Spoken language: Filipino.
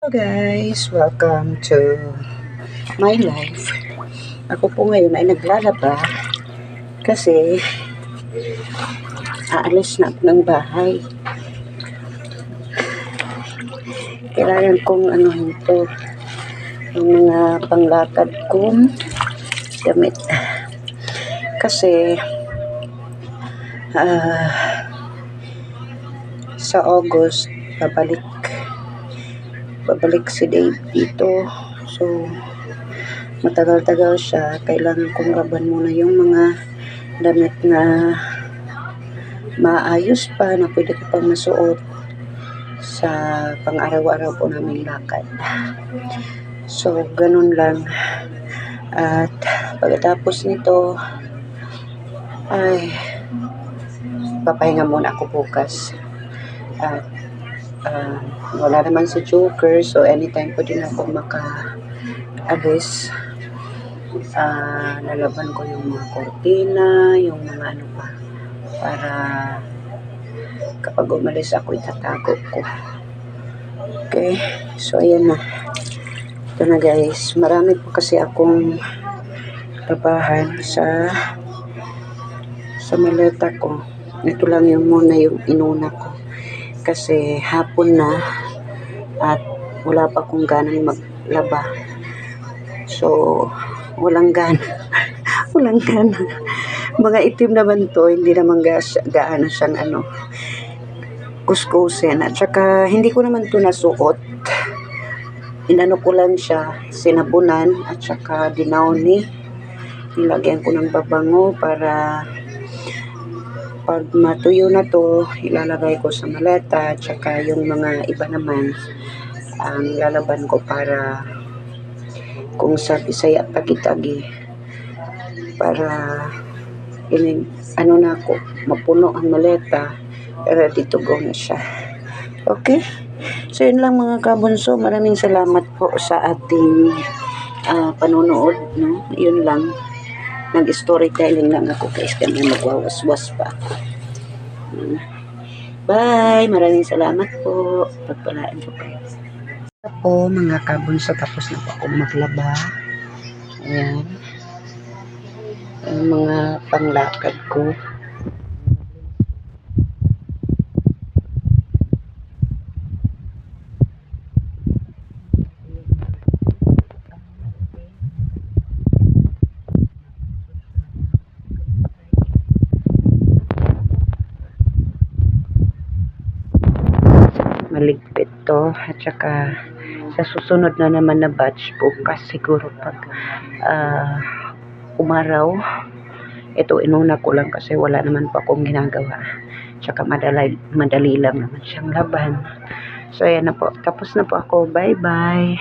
Hello guys, welcome to my life. Ako po ngayon ay naglalaba kasi aalis na ako ng bahay. Kailangan kong anuhin to, yung mga panglakad kong damit. Kasi sa August babalik si Dave dito. So matagal-tagal siya. Kailangan kong laban muna yung mga damit na maayos pa na pwede ko pang masuot sa pang-araw-araw po naming lakad. So ganun lang. At pagkatapos nito ay papahinga muna ako bukas. At wala naman si Joker, so anytime po din ako maka-alis. Lalaban ko yung mga kortina, yung mga ano pa, para kapag umalis ako itatago ko. Okay, so ayan na. Ito na guys, marami po kasi akong labahan sa maleta ko. Ito lang yung muna yung inuna ko kasi hapon na at wala pa akong ganang maglaba. So walang gana. Walang gana. Mga itim naman to, hindi naman gaano siyang kuskusin. At saka hindi ko naman to nasuot. Inano ko lang siya, sinabunan at saka dinawni. Nilagyan ko ng babango para pag matuyo na to, ilalagay ko sa maleta. At saka yung mga iba naman ang lalaban ko para kung sa Bisaya tagi-tagi, para ano na ako, mapuno ang maleta, ready to go na siya. Okay? So yun lang mga kabunso, maraming salamat po sa ating panonood, no? Yun lang, nag-storytelling lang ako guys, kaya magwawaswas pa ako. Bye, maraming salamat po, pagpalaan po kayo po mga kabunso. Tapos na po akong maglaba. Ayan, yung mga panglakad ko. Maligpit to, at saka sa susunod na naman na batch bukas siguro pag umaraw, ito inuna ko lang kasi wala naman pa akong ginagawa, tsaka madali lang naman siyang laban. So ayan na po, tapos na po ako, bye bye.